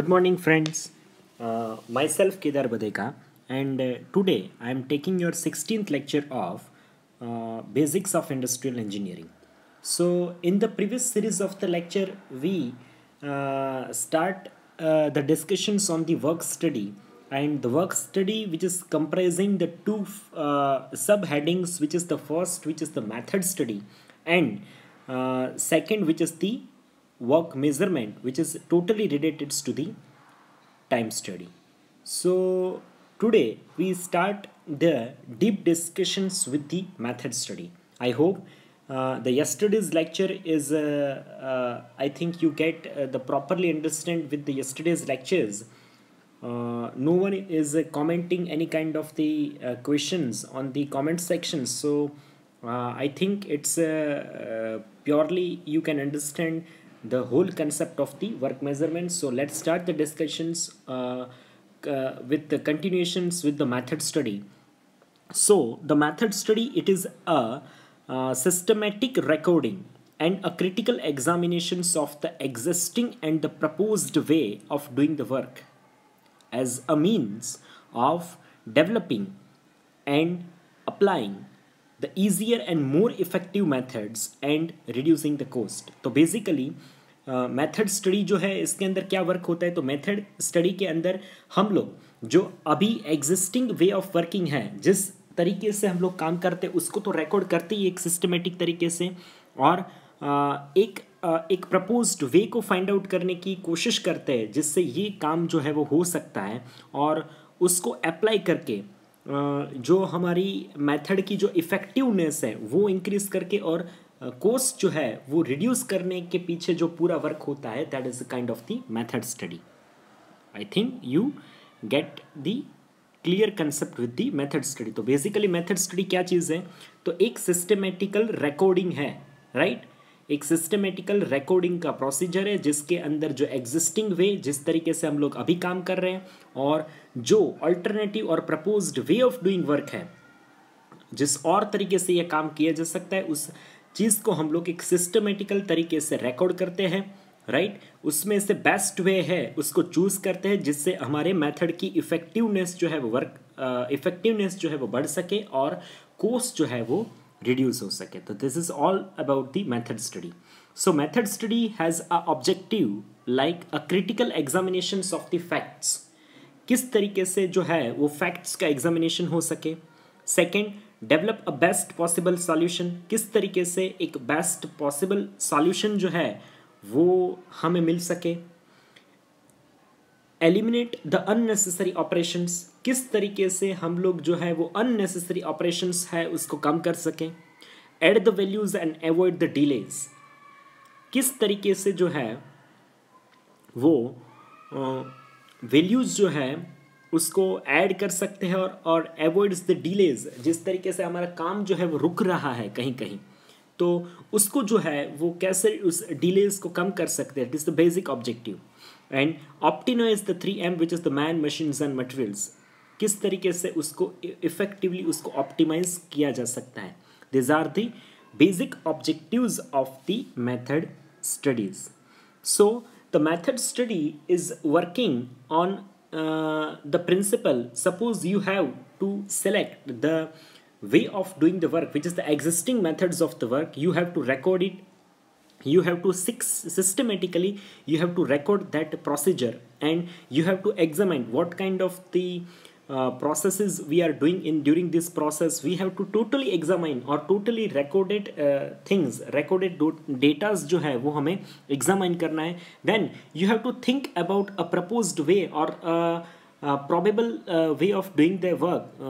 Good morning, friends. Myself Kedar Badeka, and today I am taking your 16th lecture of Basics of Industrial Engineering. So, in the previous series of the lecture, we start the discussions on the work study, and the work study, which is comprising the two subheadings, which is the first, which is the method study, and second, which is the work measurement, which is totally related to the time study. So today we start the deep discussions with the method study. I hope the yesterday's lecture is I think you get the properly understand with the yesterday's lectures. No one is commenting any kind of the questions on the comment section, so I think it's purely you can understand the whole concept of the work measurement. So let's start the discussions with the continuations with the method study. So the method study, it is a systematic recording and a critical examinations of the existing and the proposed way of doing the work as a means of developing and applying the easier and more effective methods and reducing the cost. तो basically method study जो है इसके अंदर क्या work होता है, तो method study के अंदर हम लोग जो अभी एग्जिस्टिंग वे ऑफ वर्किंग है, जिस तरीके से हम लोग काम करते हैं उसको तो रिकॉर्ड करते ही एक सिस्टमेटिक तरीके से, और एक प्रपोज्ड वे को फाइंड आउट करने की कोशिश करते हैं जिससे ये काम जो है वो हो सकता है, और उसको अप्लाई करके जो हमारी मेथड की जो इफ़ेक्टिवनेस है वो इंक्रीज करके और कोस्ट जो है वो रिड्यूस करने के पीछे जो पूरा वर्क होता है, that is a kind of the method study. I think you get the clear concept with the method study. तो बेसिकली मेथड स्टडी क्या चीज़ है, तो एक सिस्टमेटिकल रिकॉर्डिंग है, राइट. एक सिस्टमेटिकल रिकॉर्डिंग का प्रोसीजर है जिसके अंदर जो एग्जिस्टिंग वे, जिस तरीके से हम लोग अभी काम कर रहे हैं, और जो अल्टरनेटिव और proposed way of doing work है, जिस और तरीके से यह काम किया जा सकता है, उस चीज़ को हम लोग एक सिस्टमेटिकल तरीके से रिकॉर्ड करते हैं, राइट. उसमें से बेस्ट वे है उसको चूज करते हैं जिससे हमारे मेथड की इफेक्टिवनेस जो है वो इफेक्टिवनेस जो है वो बढ़ सके और कोस्ट जो है वो रिड्यूस हो सके. तो this is all about the method study. So method study has a objective like a critical examination of the facts. किस तरीके से जो है वो फैक्ट्स का एग्जामिनेशन हो सके. Second, develop a best possible solution. किस तरीके से एक बेस्ट पॉसिबल सॉल्यूशन जो है वो हमें मिल सके. Eliminate the unnecessary operations. किस तरीके से हम लोग जो है वो अननेसेसरी ऑपरेशंस है उसको कम कर सकें. Add the values and avoid the delays. किस तरीके से जो है वो वैल्यूज जो है उसको ऐड कर सकते हैं और अवॉइड्स द डिलेज. जिस तरीके से हमारा काम जो है वो रुक रहा है कहीं कहीं, तो उसको जो है वो कैसे उस डिलेज को कम कर सकते हैं. It is the basic objective. And optimize the 3M which is the man, machines and materials. किस तरीके से उसको इफेक्टिवली उसको ऑप्टिमाइज किया जा सकता है. This are the basic objectives of the method studies. So the method study is working on the principle. Suppose you have to select the way of doing the work, which is the existing methods of the work. You have to record it. You have to systematically you have to record that procedure, and you have to examine what kind of the processes we are doing in during this process. We have to totally examine or totally recorded things, recorded data जो है वो हमें examine करना है. Then you have to think about a proposed way or a probable way of doing the work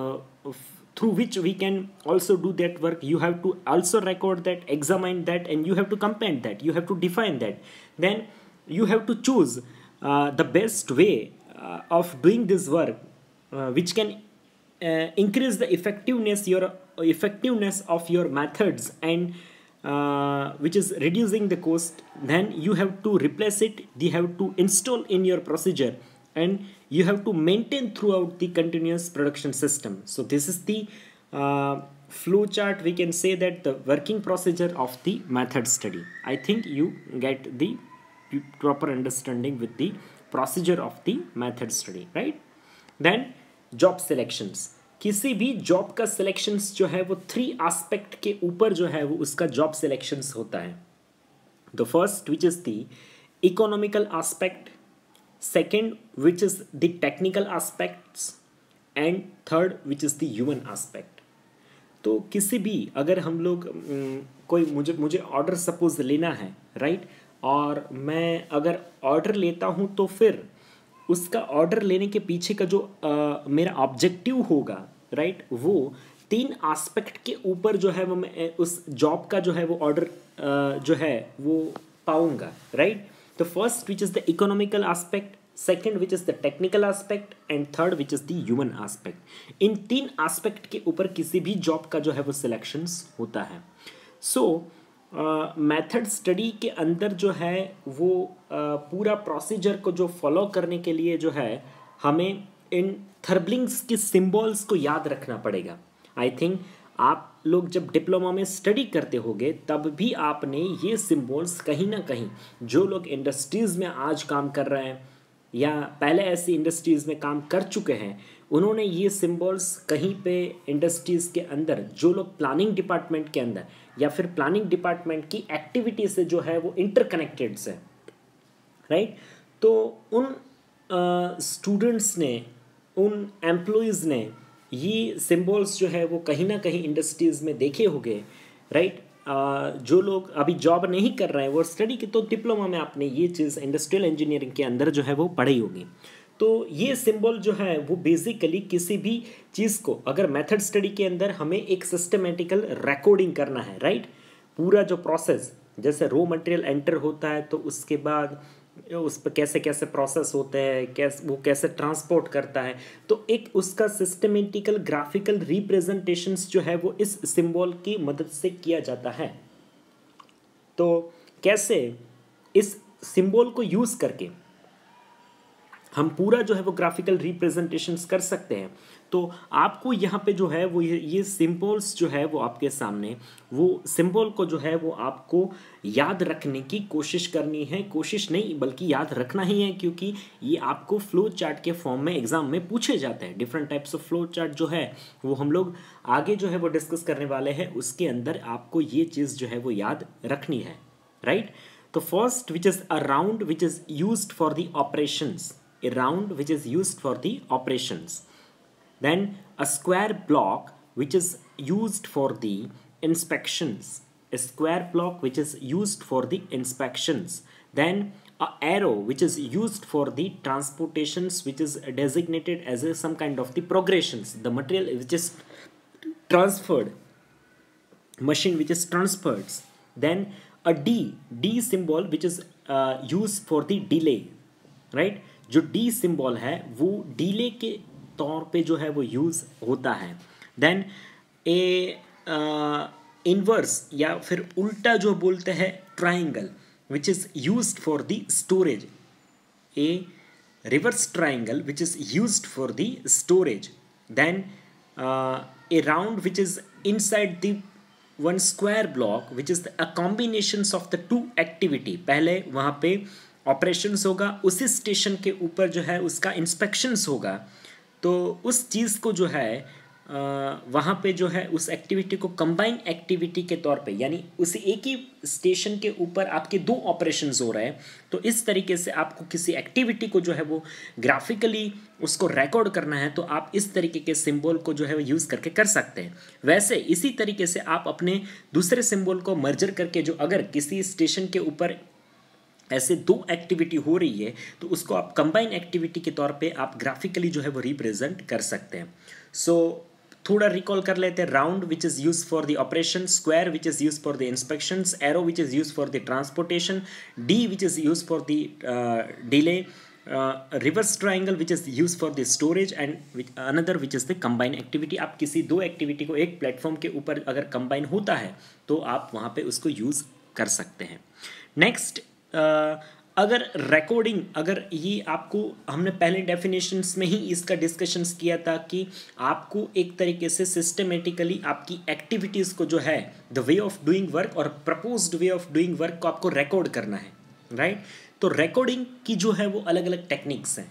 through which we can also do that work. You have to also record that, examine that, and you have to compare that. You have to define that. Then you have to choose the best way of doing this work, which can increase the effectiveness of your methods, and which is reducing the cost. Then you have to replace it. You have to install in your procedure, and you have to maintain throughout the continuous production system. So this is the flow chart. We can say that the working procedure of the method study. I think you get the proper understanding with the procedure of the method study, right. Then job selections, किसी भी job का selections जो है वो 3 aspect के ऊपर जो है वो उसका जॉब सिलेक्शंस होता है। The first which is the economical aspect, second which is the technical aspects, and third which is the human aspect. तो किसी भी अगर हम लोग कोई मुझे ऑर्डर सपोज लेना है, राइट, और मैं अगर ऑर्डर लेता हूँ तो फिर उसका ऑर्डर लेने के पीछे का जो मेरा ऑब्जेक्टिव होगा, राइट, वो 3 एस्पेक्ट के ऊपर जो है वो मैं उस जॉब का जो है वो ऑर्डर जो है वो पाऊंगा, राइट। तो first which is the economical aspect, second which is the technical aspect, and third which is the human aspect. In 3 aspect के ऊपर किसी भी जॉब का जो है वो सिलेक्शंस होता है। सो मेथड स्टडी के अंदर जो है वो पूरा प्रोसीजर को जो फॉलो करने के लिए जो है हमें इन थर्बलिंग्स के सिंबल्स को याद रखना पड़ेगा। आई थिंक आप लोग जब डिप्लोमा में स्टडी करते होंगे तब भी आपने ये सिंबल्स कहीं ना कहीं, जो लोग इंडस्ट्रीज़ में आज काम कर रहे हैं या पहले ऐसी इंडस्ट्रीज़ में काम कर चुके हैं, उन्होंने ये सिंबल्स कहीं पे इंडस्ट्रीज़ के अंदर, जो लोग प्लानिंग डिपार्टमेंट के अंदर या फिर प्लानिंग डिपार्टमेंट की एक्टिविटी से जो है वो इंटरकनेक्टेड है, राइट। तो उन स्टूडेंट्स ने, उन एम्प्लॉयज़ ने ये सिंबल्स जो है वो कहीं ना कहीं इंडस्ट्रीज़ में देखे होंगे, राइट। जो लोग अभी जॉब नहीं कर रहे हैं वो स्टडी के, तो डिप्लोमा में आपने ये चीज़ इंडस्ट्रियल इंजीनियरिंग के अंदर जो है वो पढ़ी होगी। तो ये सिंबल जो है वो बेसिकली किसी भी चीज़ को, अगर मेथड स्टडी के अंदर हमें एक सिस्टमेटिकल रिकॉर्डिंग करना है, राइट, पूरा जो प्रोसेस, जैसे रॉ मटेरियल एंटर होता है तो उसके बाद उस पर कैसे कैसे प्रोसेस होते हैं, वो कैसे ट्रांसपोर्ट करता है, तो एक उसका सिस्टमेटिकल ग्राफिकल रिप्रेजेंटेशंस जो है वो इस सिंबल की मदद से किया जाता है। तो कैसे इस सिंबल को यूज़ करके हम पूरा जो है वो ग्राफिकल रिप्रेजेंटेशंस कर सकते हैं। तो आपको यहाँ पे जो है वो ये सिंबल्स जो है वो आपके सामने, वो सिंबल को जो है वो आपको याद रखने की कोशिश करनी है, कोशिश नहीं बल्कि याद रखना ही है, क्योंकि ये आपको फ्लो चार्ट के फॉर्म में एग्जाम में पूछे जाते हैं। Different types of flow chart जो है वो हम लोग आगे जो है वो डिस्कस करने वाले हैं, उसके अंदर आपको ये चीज़ जो है वो याद रखनी है, राइट। तो first which is a round which is used for the operations, a round which is used for the operations. Then a square block which is used for the inspections, a square block which is used for the inspections. Then a arrow which is used for the transportations, which is designated as some kind of the progressions, the material which is transferred, machine which is transferred. Then a D symbol which is used for the delay, right. जो D symbol है वो delay के तौर पे जो है वो use होता है। देन ए इनवर्स या फिर उल्टा जो बोलते हैं triangle which is used for the storage, a reverse triangle which is used for the storage. Then a round which is inside the one square block which is a combinations of the two activity. पहले वहाँ पे operations होगा, उसी station के ऊपर जो है उसका इंस्पेक्शंस होगा, तो उस चीज़ को जो है वहाँ पे जो है उस एक्टिविटी को कंबाइन एक्टिविटी के तौर पे, यानी उसी एक ही स्टेशन के ऊपर आपके 2 ऑपरेशंस हो रहे हैं, तो इस तरीके से आपको किसी एक्टिविटी को जो है वो ग्राफिकली उसको रिकॉर्ड करना है, तो आप इस तरीके के सिंबल को जो है वो यूज़ करके कर सकते हैं। वैसे इसी तरीके से आप अपने दूसरे सिंबल को मर्जर करके, जो अगर किसी स्टेशन के ऊपर ऐसे 2 एक्टिविटी हो रही है तो उसको आप कंबाइन एक्टिविटी के तौर पे आप ग्राफिकली जो है वो रिप्रेजेंट कर सकते हैं। सो थोड़ा रिकॉल कर लेते हैं। Round which is use for the operation, square which is use for the inspections, arrow which is use for the transportation, D which is use for the delay, reverse triangle which is use for the storage, and another which is the combine activity. आप किसी 2 activity को एक platform के ऊपर अगर combine होता है तो आप वहाँ पे उसको यूज़ कर सकते हैं। नेक्स्ट, अगर रिकॉर्डिंग, अगर ये आपको हमने पहले डेफिनेशंस में ही इसका डिस्कशंस किया था कि आपको एक तरीके से सिस्टमेटिकली आपकी एक्टिविटीज़ को जो है the way of doing work और proposed way of doing work को आपको रिकॉर्ड करना है, राइट। तो रिकॉर्डिंग की जो है वो अलग अलग टेक्निक्स हैं।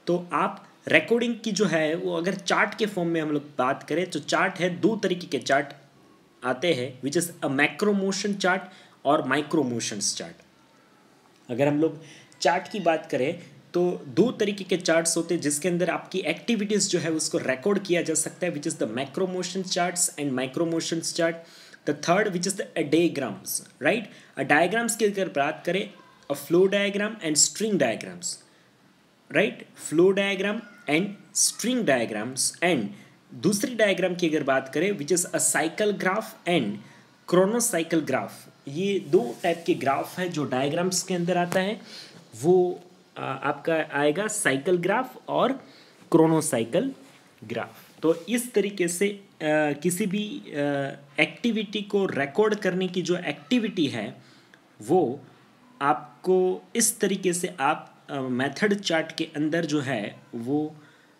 तो आप रिकॉर्डिंग की जो है वो अगर चार्ट के फॉर्म में हम लोग बात करें तो चार्ट है, दो तरीके के चार्ट आते हैं, विच is a macro motion chart और माइक्रो मोशंस चार्ट। अगर हम लोग चार्ट की बात करें तो दो तरीके के चार्ट्स होते हैं जिसके अंदर आपकी एक्टिविटीज़ जो है उसको रिकॉर्ड किया जा सकता है, which is the macro motion charts and micro motions chart. The third which is the diagrams, right. Diagrams की अगर बात करें, a flow diagram and string diagrams, right, flow diagram and string diagrams. And दूसरी diagram की अगर बात करें which is a cycle graph and chronocycle graph. ये दो टाइप के ग्राफ है जो डायग्राम्स के अंदर आता है, वो आपका आएगा साइकिल ग्राफ और क्रोनोसाइकिल ग्राफ। तो इस तरीके से किसी भी एक्टिविटी को रिकॉर्ड करने की जो एक्टिविटी है वो आपको इस तरीके से आप मेथड चार्ट के अंदर जो है वो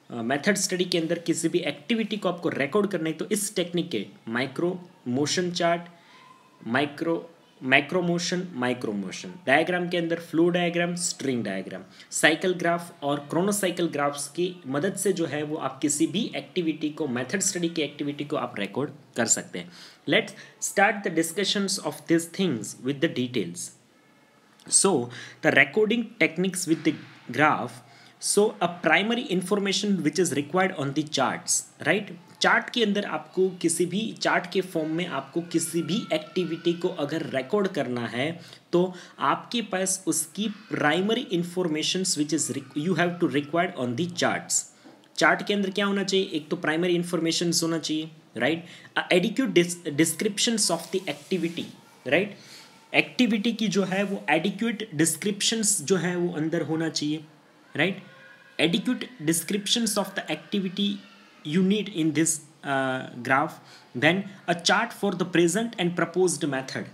मेथड स्टडी के अंदर किसी भी एक्टिविटी को आपको रिकॉर्ड करना है तो इस टेक्निक के micro motion chart, macro motion, micro motion diagram के अंदर flow diagram, string diagram, cycle graph और क्रोनोसाइकिल ग्राफ्स की मदद से जो है वो आप किसी भी एक्टिविटी को, मेथड स्टडी की एक्टिविटी को आप रिकॉर्ड कर सकते हैं। Let's start the discussions of this things with the details. So the recording techniques with the graph, so a primary information which is required on the charts, right। Chart के अंदर आपको किसी भी चार्ट के form में आपको किसी भी एक्टिविटी को अगर रिकॉर्ड करना है तो आपके पास उसकी primary informations which is you have to required on the charts. Chart के अंदर क्या होना चाहिए, एक तो प्राइमरी इंफॉर्मेशन होना चाहिए, right, adequate descriptions of the activity, right. Activity की जो है वो एडिक्यूट डिस्क्रिप्शंस जो है वो अंदर होना चाहिए, right. Adequate descriptions of the activity you need in this graph. Then a chart for the present and proposed method,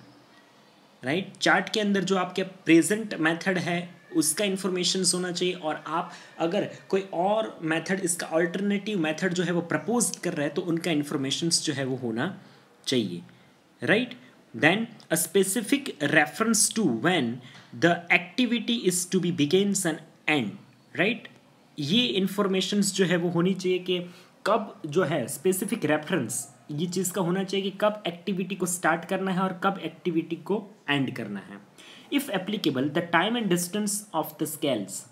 right। Chart के अंदर जो आपके प्रेजेंट मेथड है उसका इंफॉर्मेशन होना चाहिए, और आप अगर कोई और मेथड, इसका अल्टरनेटिव मेथड जो है वो प्रपोज कर रहे हैं तो उनका इंफॉर्मेशन जो है वो होना चाहिए, right. Then a specific reference to when the activity is to be begins and end, right. ये इंफॉर्मेशंस जो है वो होनी चाहिए कि कब जो है स्पेसिफिक रेफरेंस ये चीज़ का होना चाहिए कि कब एक्टिविटी को स्टार्ट करना है और कब एक्टिविटी को एंड करना है। If applicable the time and distance of the scales,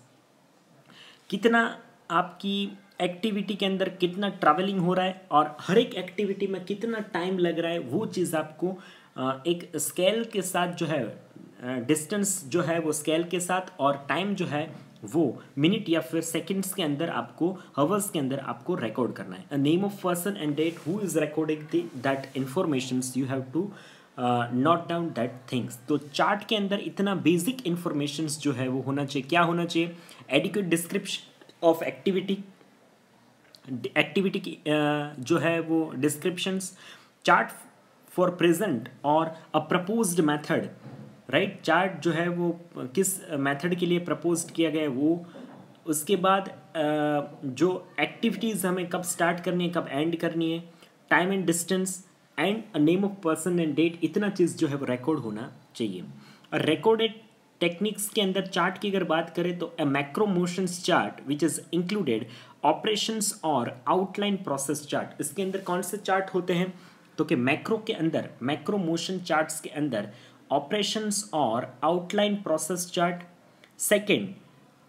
कितना आपकी एक्टिविटी के अंदर कितना ट्रैवलिंग हो रहा है और हर एक एक्टिविटी में कितना टाइम लग रहा है, वो चीज़ आपको एक स्केल के साथ जो है, डिस्टेंस जो है वो स्केल के साथ और टाइम जो है वो मिनट या फिर सेकंड्स के अंदर आपको, हवर्स के अंदर आपको रिकॉर्ड करना है। A name of person and date who is recording that informations, you have to note down that things. तो चार्ट के अंदर इतना बेसिक इंफॉर्मेशंस जो है वो होना चाहिए। क्या होना चाहिए, adequate description of activity, activity की जो है वो डिस्क्रिप्शंस, चार्ट फॉर प्रेजेंट और अ प्रपोज्ड मेथड, राइट। चार्ट जो है वो किस मेथड के लिए प्रपोज किया गया है वो, उसके बाद जो एक्टिविटीज़ हमें कब स्टार्ट करनी है कब एंड करनी है, time and distance and a name of person and date, इतना चीज़ जो है वो रिकॉर्ड होना चाहिए। और रिकॉर्डेड टेक्निक्स के अंदर चार्ट की अगर बात करें तो a macro motions chart which is included operations और आउटलाइन प्रोसेस चार्ट। इसके अंदर कौन से चार्ट होते हैं, तो कि मैक्रो के अंदर, मैक्रो मोशन चार्ट्स के अंदर operations or outline process chart, second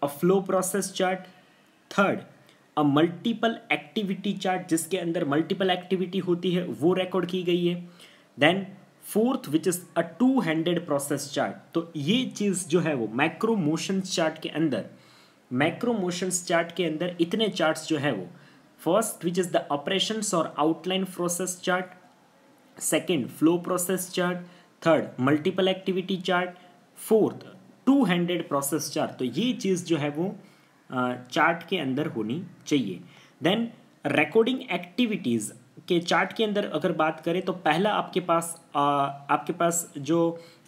a flow process chart, third a multiple activity chart जिसके अंदर multiple activity होती है वो record की गई है, then fourth which is a two-handed process chart। तो ये चीज़ जो है वो macro motions chart के अंदर, macro motions chart के अंदर इतने charts जो है वो, first which is the operations or outline process chart, second flow process chart, third multiple activity chart, fourth two handed process chart. तो ये चीज़ जो है वो चार्ट के अंदर होनी चाहिए। देन रिकॉर्डिंग एक्टिविटीज़ के चार्ट के अंदर अगर बात करें तो पहला आपके पास जो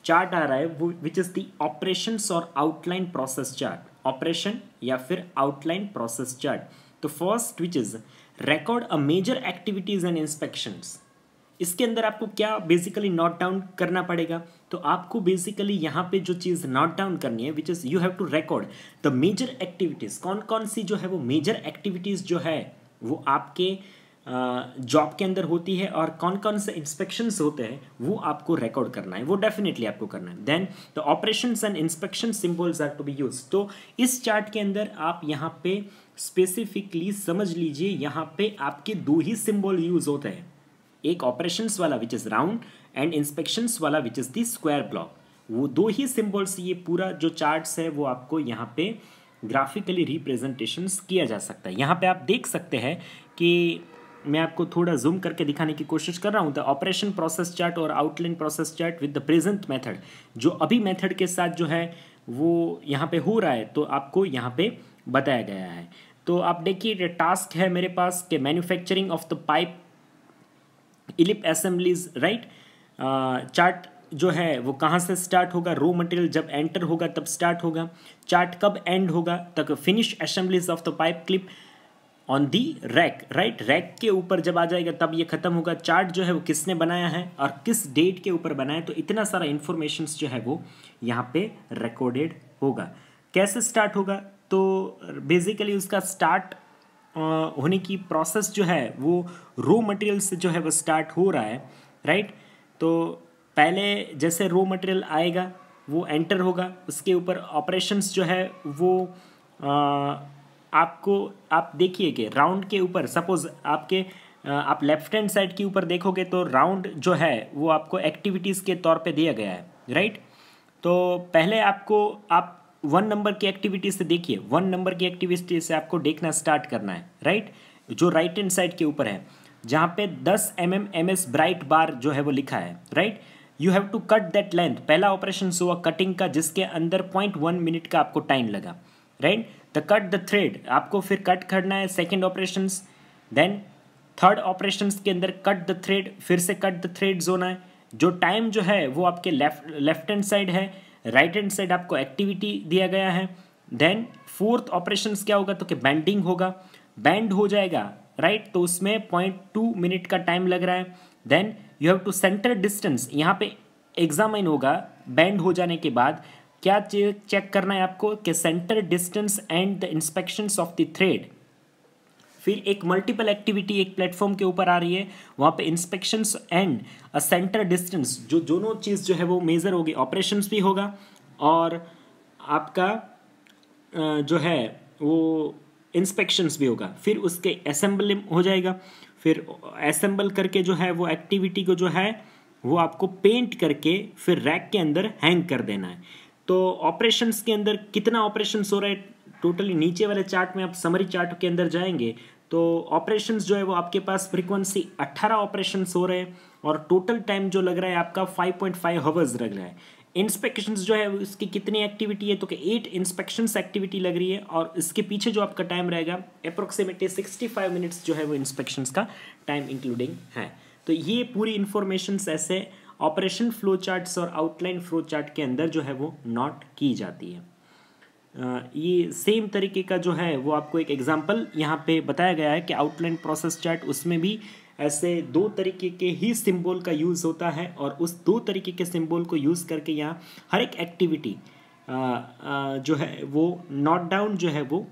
चार्ट आ रहा है वो विच इज़ द ऑपरेशंस और आउटलाइन प्रोसेस चार्ट, ऑपरेशन या फिर आउटलाइन प्रोसेस चार्ट। तो first which is record a major activities and inspections. इसके अंदर आपको क्या बेसिकली नोट डाउन करना पड़ेगा, तो आपको बेसिकली यहाँ पे जो चीज़ नोट डाउन करनी है, which is you have to record the major activities, कौन कौन सी जो है वो मेजर एक्टिविटीज़ जो है वो आपके जॉब के अंदर होती है, और कौन कौन से इंस्पेक्शंस होते हैं वो आपको रिकॉर्ड करना है, वो डेफिनेटली आपको करना है। Then the operations and inspection symbols are to be use. तो इस चार्ट के अंदर आप यहाँ पे स्पेसिफिकली समझ लीजिए, यहाँ पे आपके दो ही सिंबल यूज होते हैं, एक ऑपरेशंस वाला which is round and inspections वाला which is the square block. वो दो ही सिंबल्स, ये पूरा जो चार्ट्स है वो आपको यहाँ पे ग्राफिकली रिप्रेजेंटेशंस किया जा सकता है। यहाँ पे आप देख सकते हैं कि मैं आपको थोड़ा जूम करके दिखाने की कोशिश कर रहा हूँ। द ऑपरेशन प्रोसेस चार्ट और outline process chart with the present method, जो अभी मेथड के साथ जो है वो यहाँ पे हो रहा है, तो आपको यहाँ पे बताया गया है। तो आप देखिए टास्क है मेरे पास कि मैन्युफैक्चरिंग ऑफ द पाइप इलिप असेंबलीज, राइट। चार्ट जो है वो कहाँ से स्टार्ट होगा, रॉ मटेरियल जब एंटर होगा तब स्टार्ट होगा। चार्ट कब एंड होगा, तक finish assemblies of the pipe clip on the rack, right. Rack के ऊपर जब आ जाएगा तब ये खत्म होगा। चार्ट जो है वो किसने बनाया है और किस डेट के ऊपर बनाया है, तो इतना सारा इंफॉर्मेशन जो है वो यहाँ पे रिकॉर्डेड होगा। कैसे स्टार्ट होगा, तो बेसिकली उसका स्टार्ट होने की प्रोसेस जो है वो रॉ मटेरियल से जो है वो स्टार्ट हो रहा है, राइट। तो पहले जैसे रॉ मटेरियल आएगा वो एंटर होगा, उसके ऊपर ऑपरेशंस जो है वो आपको, आप देखिए कि राउंड के ऊपर सपोज आपके आप लेफ्ट हैंड साइड के ऊपर देखोगे तो राउंड जो है वो आपको एक्टिविटीज़ के तौर पे दिया गया है, राइट। तो पहले आपको आप 1 नंबर की एक्टिविटी से देखिए, 1 नंबर की एक्टिविटी से आपको देखना स्टार्ट करना है, राइट, जो राइट हैंड साइड के ऊपर है, जहाँ पे 10 mm MS ब्राइट बार जो है वो लिखा है, right. You have to cut that length, पहला ऑपरेशन हुआ कटिंग का, जिसके अंदर 0.1 मिनट का आपको टाइम लगा, right. The cut the thread, आपको फिर कट करना है, second operations. Then third operations के अंदर कट द थ्रेड, फिर से कट द थ्रेड्स होना है। जो टाइम जो है वो आपके लेफ्ट हैंड साइड है, राइट हैंड साइड आपको एक्टिविटी दिया गया है। देन फोर्थ ऑपरेशंस क्या होगा, तो कि बैंडिंग होगा, बैंड हो जाएगा, राइट, तो उसमें 0.2 मिनट का टाइम लग रहा है। Then you have to center distance, यहाँ पे एग्जामिन होगा बैंड हो जाने के बाद, क्या चेक करना है आपको कि centre distance and the inspections of the thread. फिर एक मल्टीपल एक्टिविटी एक प्लेटफॉर्म के ऊपर आ रही है, वहाँ पे inspections and a centre distance, जो दोनों चीज़ जो है वो मेजर होगी, ऑपरेशंस भी होगा और आपका जो है वो इंस्पेक्शंस भी होगा। फिर उसके असेंबल हो जाएगा, फिर असेंबल करके जो है वो एक्टिविटी को जो है वो आपको पेंट करके फिर रैक के अंदर हैंग कर देना है। तो ऑपरेशंस के अंदर कितना ऑपरेशंस हो रहा है टोटली, नीचे वाले चार्ट में आप समरी चार्ट के अंदर जाएंगे तो ऑपरेशंस जो है वो आपके पास फ्रीक्वेंसी 18 ऑपरेशंस हो रहे हैं और टोटल टाइम जो लग रहा है आपका 5.5 हवर्स लग रहा है। इंस्पेक्शंस जो है उसकी कितनी एक्टिविटी है, तो कि 8 इंस्पेक्शंस एक्टिविटी लग रही है और इसके पीछे जो आपका टाइम रहेगा अप्रोक्सीमेटली 65 मिनट्स जो है वो इंस्पेक्शंस का टाइम इंक्लूडिंग है। तो ये पूरी इंफॉर्मेशंस ऐसे ऑपरेशन फ्लो चार्ट्स और आउटलाइन फ्लो चार्ट के अंदर जो है वो नोट की जाती है। ये सेम तरीके का जो है वो आपको एक एग्जांपल यहाँ पे बताया गया है कि आउटलाइन प्रोसेस चार्ट, उसमें भी ऐसे 2 तरीके के ही सिंबल का यूज़ होता है और उस 2 तरीके के सिंबल को यूज़ करके यहाँ हर एक एक्टिविटी जो है वो नोट डाउन जो है वो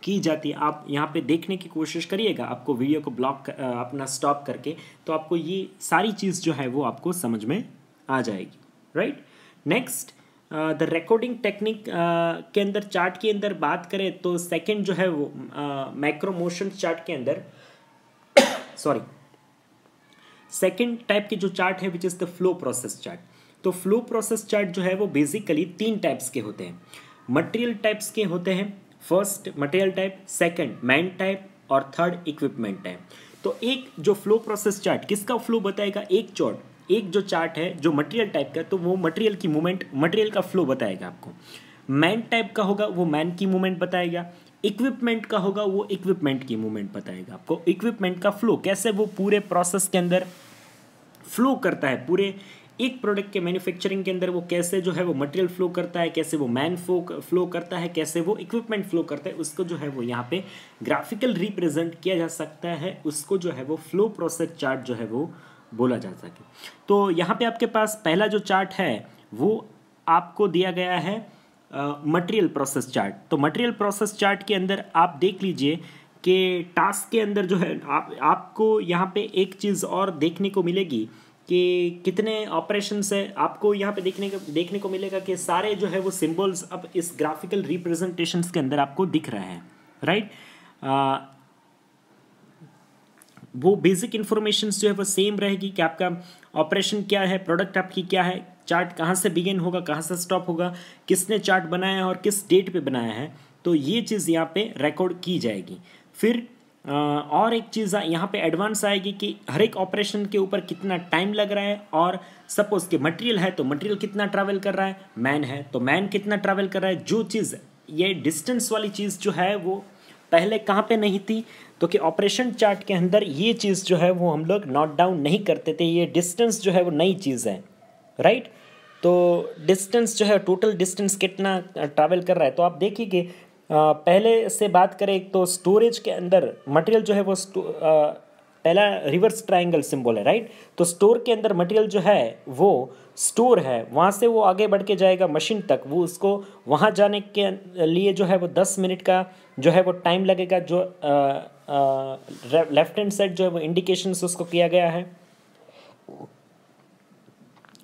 की जाती है। आप यहाँ पे देखने की कोशिश करिएगा, आपको वीडियो को ब्लॉक अपना स्टॉप करके, तो आपको ये सारी चीज़ जो है वो आपको समझ में आ जाएगी, right. Next the recording technique के अंदर चार्ट के अंदर बात करें तो सेकंड जो है वो मैक्रो मोशन चार्ट के अंदर सेकंड टाइप के जो चार्ट है which is the flow process chart. तो फ्लो प्रोसेस चार्ट जो है वो बेसिकली 3 टाइप्स के होते हैं। मटेरियल टाइप्स के होते हैं, first material type, second man type और थर्ड इक्विपमेंट टाइप। तो एक जो फ्लो प्रोसेस चार्ट किसका फ्लो बताएगा, एक जो चार्ट है जो मटेरियल टाइप का, तो वो मटेरियल की मूवमेंट, मटेरियल का फ्लो बताएगा आपको। मैन टाइप का होगा वो मैन की मूवमेंट बताएगा, इक्विपमेंट का होगा वो इक्विपमेंट की मूवमेंट बताएगा आपको। इक्विपमेंट का फ्लो कैसे वो पूरे प्रोसेस के अंदर फ्लो करता है, पूरे एक प्रोडक्ट के मैन्युफैक्चरिंग के अंदर वो कैसे जो है वो मटेरियल फ्लो करता है, कैसे वो मैन फ्लो करता है, कैसे वो इक्विपमेंट फ्लो करता है, उसको जो है वो यहाँ पे ग्राफिकल रिप्रेजेंट किया जा सकता है। उसको जो है वो फ्लो प्रोसेस चार्ट जो है वो बोला जा सके। तो यहाँ पे आपके पास पहला जो चार्ट है वो आपको दिया गया है मटेरियल प्रोसेस चार्ट। तो मटेरियल प्रोसेस चार्ट के अंदर आप देख लीजिए कि टास्क के अंदर जो है आपको यहाँ पे एक चीज़ और देखने को मिलेगी कि कितने ऑपरेशंस है। आपको यहाँ पे देखने को मिलेगा कि सारे जो है वो सिंबल्स अब इस ग्राफिकल रिप्रेजेंटेशंस के अंदर आपको दिख रहे हैं, राइट। वो बेसिक इन्फॉर्मेशंस जो है वो सेम रहेगी कि आपका ऑपरेशन क्या है, प्रोडक्ट आपकी क्या है, चार्ट कहाँ से बिगिन होगा, कहाँ से स्टॉप होगा, किसने चार्ट बनाया है और किस डेट पे बनाया है, तो ये चीज़ यहाँ पे रिकॉर्ड की जाएगी। फिर और एक चीज़ यहाँ पे एडवांस आएगी कि हर एक ऑपरेशन के ऊपर कितना टाइम लग रहा है, और सपोज कि मटेरियल है तो मटेरियल कितना ट्रैवल कर रहा है, मैन है तो मैन कितना ट्रैवल कर रहा है। जो चीज़ ये डिस्टेंस वाली चीज़ जो है वो पहले कहाँ पे नहीं थी, तो कि ऑपरेशन चार्ट के अंदर ये चीज़ जो है वो हम लोग नोट डाउन नहीं करते थे। ये डिस्टेंस जो है वो नई चीज़ है, राइट। तो डिस्टेंस जो है टोटल डिस्टेंस कितना ट्रैवल कर रहा है, तो आप देखिए कि पहले से बात करें तो स्टोरेज के अंदर मटेरियल जो है वो पहला रिवर्स ट्रायंगल सिंबल है, राइट। तो स्टोर के अंदर मटेरियल जो है वो स्टोर है, वहाँ से वो आगे बढ़ के जाएगा मशीन तक। वो उसको वहाँ जाने के लिए जो है वो 10 मिनट का जो है वो टाइम लगेगा। जो लेफ्ट हैंड साइड जो है वो इंडिकेशंस उसको किया गया है।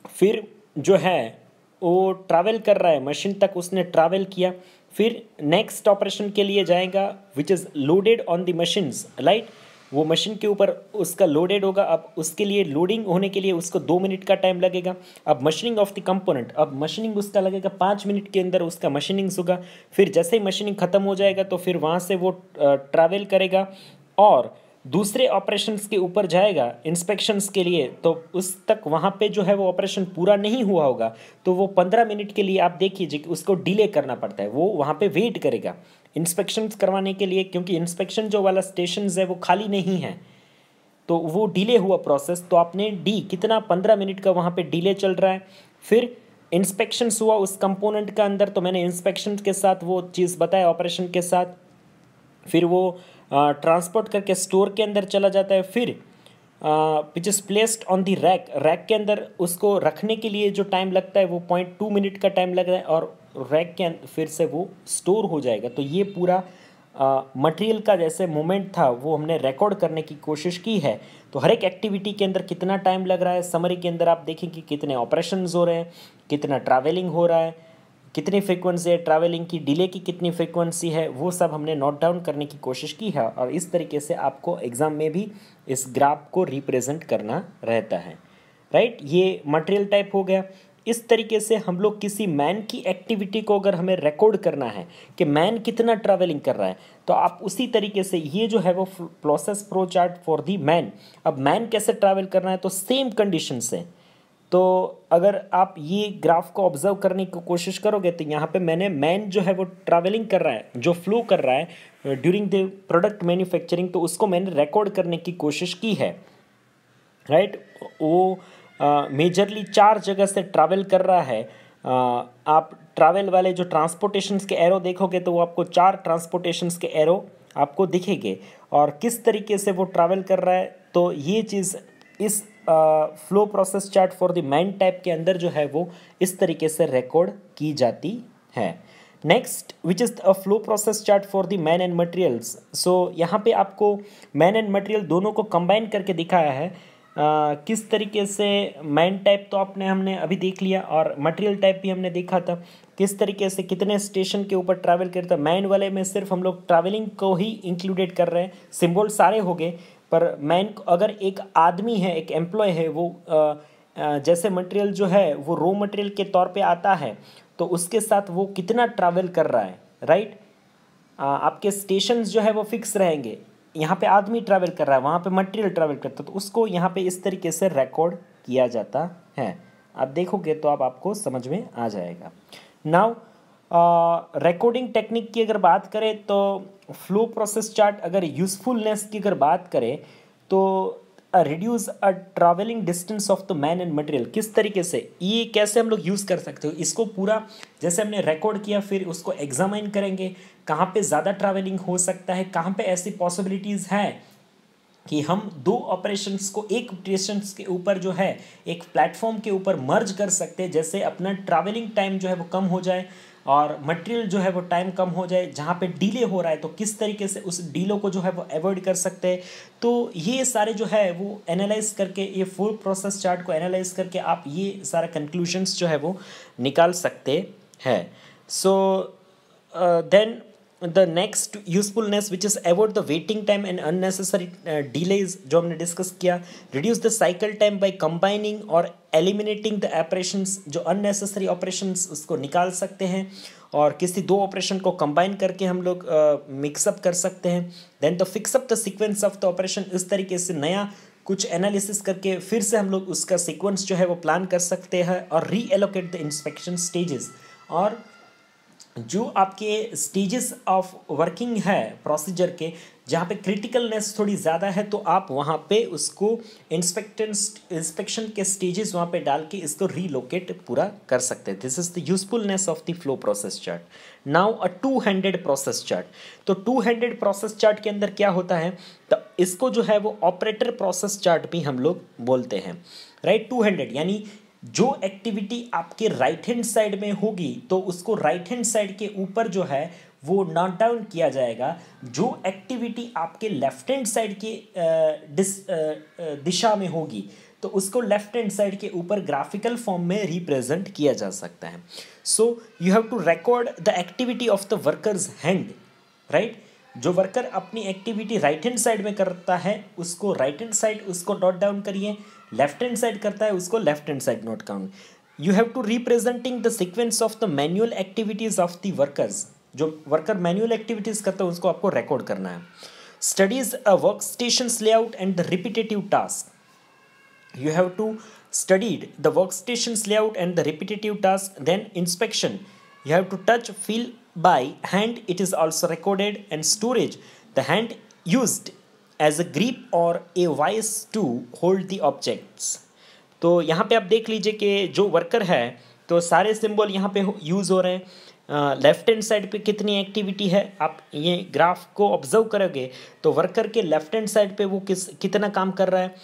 फिर जो है वो ट्रैवल कर रहा है, मशीन तक उसने ट्रैवल किया। फिर नेक्स्ट ऑपरेशन के लिए जाएगा which is loaded on the machines, right. वो मशीन के ऊपर उसका लोडेड होगा। अब उसके लिए लोडिंग होने के लिए उसको 2 मिनट का टाइम लगेगा। अब मशीनिंग ऑफ द कंपोनेंट, अब मशीनिंग उसका लगेगा 5 मिनट के अंदर उसका मशीनिंग्स होगा। फिर जैसे ही मशीनिंग ख़त्म हो जाएगा तो फिर वहाँ से वो ट्रैवल करेगा और दूसरे ऑपरेशंस के ऊपर जाएगा इंस्पेक्शंस के लिए। तो उस तक वहाँ पे जो है वो ऑपरेशन पूरा नहीं हुआ होगा, तो वो 15 मिनट के लिए आप देखिए कि उसको डिले करना पड़ता है। वो वहाँ पे वेट करेगा इंस्पेक्शंस करवाने के लिए, क्योंकि इंस्पेक्शन जो वाला स्टेशन है वो खाली नहीं है, तो वो डिले हुआ प्रोसेस। तो आपने डी कितना 15 मिनट का वहाँ पे डिले चल रहा है। फिर इंस्पेक्शंस हुआ उस कंपोनेंट का अंदर, तो मैंने इंस्पेक्शन के साथ वो चीज़ बताया ऑपरेशन के साथ। फिर वो ट्रांसपोर्ट करके स्टोर के अंदर चला जाता है। फिर which is placed on the rack, rack के अंदर उसको रखने के लिए जो टाइम लगता है वो 0.2 मिनट का टाइम लग रहा है, और रैक के फिर से वो स्टोर हो जाएगा। तो ये पूरा मटेरियल का जैसे मोमेंट था वो हमने रिकॉर्ड करने की कोशिश की है। तो हर एक एक्टिविटी के अंदर कितना टाइम लग रहा है, समरी के अंदर आप देखें कि कितने ऑपरेशंस हो रहे हैं, कितना ट्रैवलिंग हो रहा है, कितनी फ्रीक्वेंसी है ट्रैवलिंग की, डिले की कितनी फ्रीक्वेंसी है, वो सब हमने नोट डाउन करने की कोशिश की है। और इस तरीके से आपको एग्ज़ाम में भी इस ग्राफ को रिप्रेजेंट करना रहता है, राइट। ये मटेरियल टाइप हो गया। इस तरीके से हम लोग किसी मैन की एक्टिविटी को अगर हमें रिकॉर्ड करना है कि मैन कितना ट्रैवलिंग कर रहा है, तो आप उसी तरीके से ये जो है वो process flow chart for the man. अब मैन कैसे ट्रैवल करना है, तो सेम कंडीशन से। तो अगर आप ये ग्राफ को ऑब्जर्व करने की कोशिश करोगे तो यहाँ पे मैंने मैन जो है वो ट्रैवलिंग कर रहा है, जो फ्लो कर रहा है ड्यूरिंग द प्रोडक्ट मैन्युफैक्चरिंग, तो उसको मैंने रिकॉर्ड करने की कोशिश की है, राइट। वो मेजरली 4 जगह से ट्रैवल कर रहा है। आप ट्रैवल वाले जो ट्रांसपोर्टेशंस के एरो देखोगे तो वो आपको 4 ट्रांसपोर्टेशंस के एरो आपको दिखेंगे, और किस तरीके से वो ट्रैवल कर रहा है। तो ये चीज़ इस flow process chart for the man type के अंदर जो है वो इस तरीके से रिकॉर्ड की जाती है। Next which is a flow process chart for the man and materials. So यहाँ पे आपको मैन एंड मटेरियल दोनों को कंबाइन करके दिखाया है। किस तरीके से मैन टाइप तो हमने अभी देख लिया, और मटेरियल टाइप भी हमने देखा था किस तरीके से कितने स्टेशन के ऊपर ट्रैवल करता है। मैन वाले में सिर्फ हम लोग ट्रैवलिंग को ही इंक्लूडेड कर रहे हैं, सिंबल सारे हो गए, पर मैन अगर एक आदमी है, एक एम्प्लॉय है, वो जैसे मटेरियल जो है वो रॉ मटेरियल के तौर पे आता है, तो उसके साथ वो कितना ट्रैवल कर रहा है, राइट। आपके स्टेशंस जो है वो फिक्स रहेंगे। यहाँ पे आदमी ट्रैवल कर रहा है, वहाँ पे मटेरियल ट्रैवल करता है, तो उसको यहाँ पे इस तरीके से रिकॉर्ड किया जाता है। आप देखोगे तो आपको समझ में आ जाएगा। नाउ रिकॉर्डिंग टेक्निक की अगर बात करें तो फ्लो प्रोसेस चार्ट अगर यूज़फुलनेस की अगर बात करें तो reduce a travelling distance of the man and material. किस तरीके से ये कैसे हम लोग यूज़ कर सकते हो इसको, पूरा जैसे हमने रिकॉर्ड किया फिर उसको एग्जामाइन करेंगे कहाँ पे ज़्यादा ट्रैवलिंग हो सकता है, कहाँ पे ऐसी पॉसिबिलिटीज़ हैं कि हम दो ऑपरेशंस को एक ऑपरेशंस के ऊपर जो है एक प्लेटफॉर्म के ऊपर मर्ज कर सकते हैं, जैसे अपना ट्रैवलिंग टाइम जो है वो कम हो जाए और मटेरियल जो है वो टाइम कम हो जाए, जहाँ पे डिले हो रहा है तो किस तरीके से उस डिलो को जो है वो अवॉइड कर सकते हैं। तो ये सारे जो है वो एनालाइज करके, ये फुल प्रोसेस चार्ट को एनालाइज करके आप ये सारा कंक्लूजन्स जो है वो निकाल सकते हैं। सो then the next usefulness which is avoid the waiting time and unnecessary delays जो हमने डिस्कस किया, reduce the cycle time by combining और eliminating the operations, जो unnecessary operations उसको निकाल सकते हैं और किसी दो ऑपरेशन को कंबाइन करके हम लोग मिक्सअप कर सकते हैं। Then the fix up the sequence of the operation, इस तरीके से नया कुछ एनालिसिस करके फिर से हम लोग उसका सीक्वेंस जो है वो प्लान कर सकते हैं और री एलोकेट द इंस्पेक्शन स्टेजेस, और जो आपके स्टेजेस ऑफ वर्किंग है प्रोसीजर के, जहाँ पे क्रिटिकलनेस थोड़ी ज़्यादा है तो आप वहाँ पे उसको इंस्पेक्शन के स्टेजेस वहाँ पे डाल के इसको रीलोकेट पूरा कर सकते हैं। This is the usefulness of the flow process chart. Now a two handed process chart. तो टू हैंडेड प्रोसेस चार्ट के अंदर क्या होता है, तो इसको जो है वो ऑपरेटर प्रोसेस चार्ट भी हम लोग बोलते हैं, राइट। टू हैंडेड यानी जो एक्टिविटी आपके राइट हैंड साइड में होगी तो उसको राइट हैंड साइड के ऊपर जो है वो नोट डाउन किया जाएगा। जो एक्टिविटी आपके लेफ्ट हैंड साइड के दिशा में होगी तो उसको लेफ्ट हैंड साइड के ऊपर ग्राफिकल फॉर्म में रिप्रेजेंट किया जा सकता है। So you have to record the activity of the workers hand, right. जो वर्कर अपनी एक्टिविटी राइट हैंड साइड में करता है उसको राइट हैंड साइड उसको नोट डाउन करिए, लेफ्ट हैंड साइड करता है उसको left hand side note down. You have to representing the sequence of the manual activities of the workers, जो वर्कर मैनुअल एक्टिविटीज करते हैं उसको आपको रिकॉर्ड करना है। Studies a work station layout and the repetitive task, you have to studied the workstations layout and the repetitive task. Then inspection, you have to touch feel by hand, it is also recorded. And storage, the hand used as a grip or a vice to hold the objects. तो यहाँ पे आप देख लीजिए कि जो worker है तो सारे सिंबल यहाँ पे यूज़ हो रहे हैं। लेफ्ट हैंड साइड पे कितनी एक्टिविटी है, आप ये ग्राफ को ऑब्जर्व करोगे तो वर्कर के लेफ्ट हैंड साइड पे वो कितना काम कर रहा है।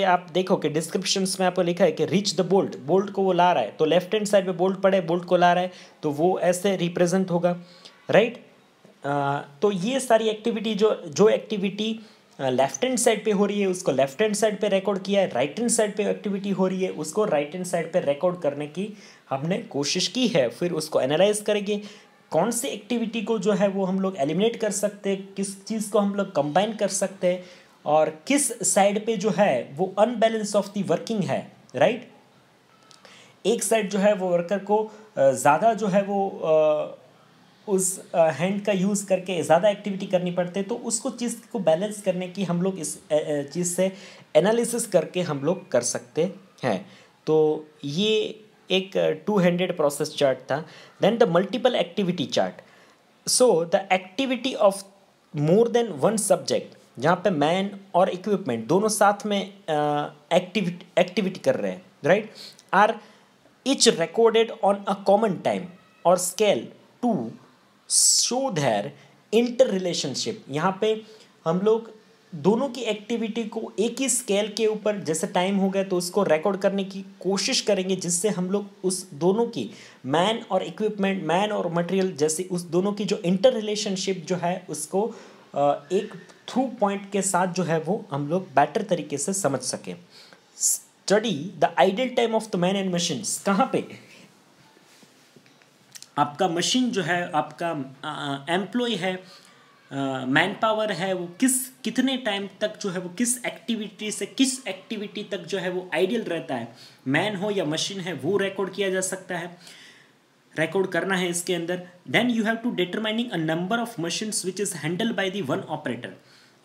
आप देखो कि डिस्क्रिप्शंस में आपको लिखा है कि रीच द बोल्ट, बोल्ट को वो ला रहा है तो लेफ्ट हैंड साइड पे बोल्ट पड़े, बोल्ट को ला रहा है तो वो ऐसे रिप्रेजेंट होगा, राइट। तो ये सारी एक्टिविटी जो एक्टिविटी लेफ्ट हैंड साइड पे हो रही है उसको लेफ्ट हैंड साइड पे रिकॉर्ड किया है, राइट हैंड साइड पे एक्टिविटी हो रही है उसको राइट हैंड साइड पे रिकॉर्ड करने की हमने कोशिश की है। फिर उसको एनालाइज करेंगे कौन सी एक्टिविटी को जो है वो हम लोग एलिमिनेट कर सकते हैं, किस चीज़ को हम लोग कंबाइन कर सकते हैं और किस साइड पे जो है वो अनबैलेंस ऑफ द वर्किंग है, राइट। एक साइड जो है वो वर्कर को ज़्यादा जो है वो उस हैंड का यूज़ करके ज़्यादा एक्टिविटी करनी पड़ती है, तो उसको चीज़ को बैलेंस करने की हम लोग इस चीज़ से एनालिसिस करके हम लोग कर सकते हैं। तो ये एक टू हैंडेड प्रोसेस चार्ट था। Then the multiple activity chart, so the activity of more than one subject, जहाँ पे मैन और इक्विपमेंट दोनों साथ में एक्टिविटी कर रहे हैं, right, are each recorded on a common time or scale to show their interrelationship। यहाँ पे हम लोग दोनों की एक्टिविटी को एक ही स्केल के ऊपर जैसे टाइम हो गया तो उसको रिकॉर्ड करने की कोशिश करेंगे, जिससे हम लोग उस दोनों की मैन और इक्विपमेंट, मैन और मटेरियल जैसे उस दोनों की जो इंटर रिलेशनशिप जो है उसको एक थ्रू पॉइंट के साथ जो है वो हम लोग बेटर तरीके से समझ सकें। Study the idle time of the man and machines, कहाँ पे आपका मशीन जो है, आपका एम्प्लॉय है, मैन पावर है, वो कितने टाइम तक जो है वो किस एक्टिविटी से किस एक्टिविटी तक जो है वो आइडियल रहता है, मैन हो या मशीन है, वो रिकॉर्ड किया जा सकता है, रिकॉर्ड करना है इसके अंदर। Then you have to determining a number of machines which is handle by the one operator.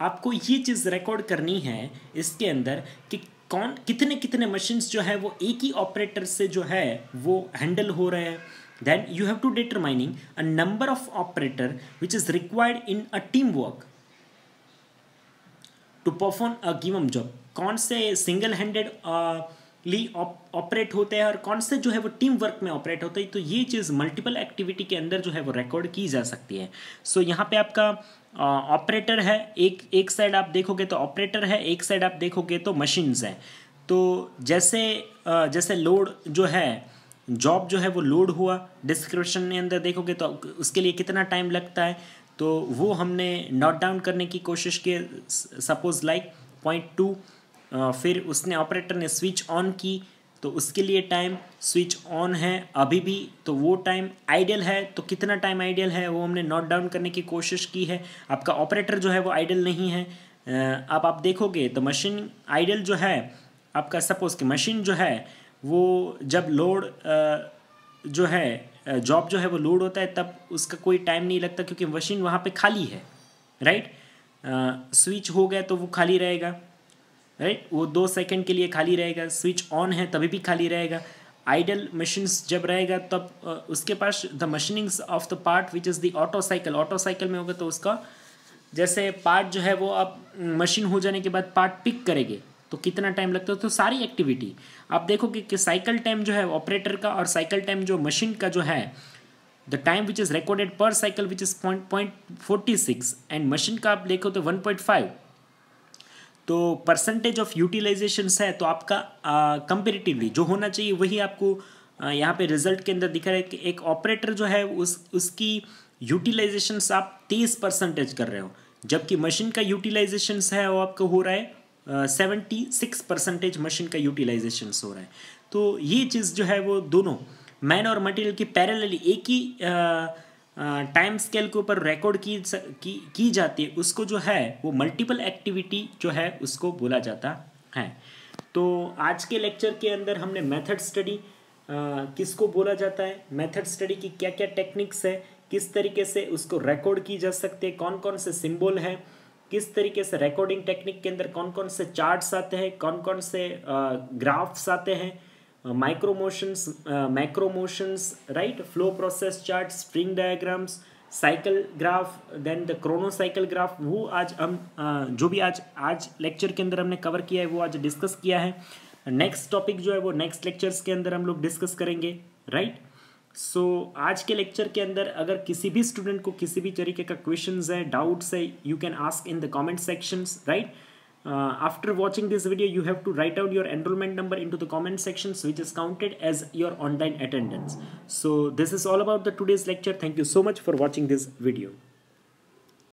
आपको ये चीज़ रिकॉर्ड करनी है इसके अंदर कि कौन कितने कितने मशीन्स जो है वो एक ही ऑपरेटर से जो है वो हैंडल हो रहे हैं। Then you have to determining a number of operator which is required in a team work to perform a given job. कौन से सिंगल हैंडेड इंडिविजुअली ऑपरेट होते हैं और कौन से जो है वो टीम वर्क में ऑपरेट होते हैं। तो ये चीज़ मल्टीपल एक्टिविटी के अंदर जो है वो रिकॉर्ड की जा सकती है। सो यहाँ पे आपका ऑपरेटर है, एक साइड आप देखोगे तो ऑपरेटर है, एक साइड आप देखोगे तो मशीन्स हैं। तो जैसे लोड जो है, जॉब जो है वो लोड हुआ, डिस्क्रिप्शन के अंदर देखोगे तो उसके लिए कितना टाइम लगता है, तो वो हमने नोट डाउन करने की कोशिश की। सपोज लाइक पॉइंट 2, फिर उसने ऑपरेटर ने स्विच ऑन की तो उसके लिए टाइम स्विच ऑन है अभी भी, तो वो टाइम आइडियल है, तो कितना टाइम आइडियल है वो हमने नोट डाउन करने की कोशिश की है। आपका ऑपरेटर जो है वो आइडियल नहीं है। अब आप देखोगे तो मशीन आइडियल जो है आपका, सपोज कि मशीन जो है वो जब लोड जो है जॉब जो है वो लोड होता है तब उसका कोई टाइम नहीं लगता, क्योंकि मशीन वहाँ पे खाली है, राइट। स्विच हो गया तो वो खाली रहेगा, राइट, वो 2 सेकंड के लिए खाली रहेगा। स्विच ऑन है तभी भी खाली रहेगा। आइडल मशीन्स जब रहेगा तब उसके पास the machinings of the part which is the auto cycle में होगा, तो उसका जैसे पार्ट जो है वो आप मशीन हो जाने के बाद पार्ट पिक करेंगे तो कितना टाइम लगता है। तो सारी एक्टिविटी आप देखोगे कि साइकिल टाइम जो है ऑपरेटर का और साइकिल टाइम जो मशीन का जो है, the time which is recorded per cycle which is 0.46 and machine का आप देखो तो 1.5। तो परसेंटेज ऑफ यूटिलाइजेशंस है, तो आपका कंपेरेटिवली जो होना चाहिए वही आपको यहाँ पे रिजल्ट के अंदर दिख रहा है कि एक ऑपरेटर जो है उसकी यूटिलाइजेशंस आप 30% कर रहे हो, जबकि मशीन का यूटिलाइजेशंस है वो आपको हो रहा है 76% मशीन का यूटिलाइजेशंस हो रहा है। तो ये चीज़ जो है वो दोनों मैन और मटेरियल की पैरेलली एक ही टाइम स्केल के ऊपर रिकॉर्ड की जाती है, उसको जो है वो मल्टीपल एक्टिविटी जो है उसको बोला जाता है। तो आज के लेक्चर के अंदर हमने मेथड स्टडी किसको बोला जाता है, मेथड स्टडी की क्या क्या टेक्निक्स है, किस तरीके से उसको रिकॉर्ड की जा सकते हैं, कौन कौन से सिंबल है, किस तरीके से रिकॉर्डिंग टेक्निक के अंदर कौन कौन से चार्ट्स आते हैं, कौन कौन से ग्राफ्स आते हैं, micro motions, macro motions, right, flow process chart, spring diagrams, cycle graph, then the chrono cycle graph, वो आज हम जो भी आज लेक्चर के अंदर हमने कवर किया है वो आज डिस्कस किया है। नेक्स्ट टॉपिक जो है वो नेक्स्ट लेक्चर्स के अंदर हम लोग डिस्कस करेंगे, राइट। सो आज के लेक्चर के अंदर अगर किसी भी स्टूडेंट को किसी भी तरीके का क्वेश्चंस है, डाउट्स है, you can ask in the comment sections, right. After watching this video, you have to write down your enrollment number into the comment sections, which is counted as your online attendance. So this is all about the today's lecture. Thank you so much for watching this video.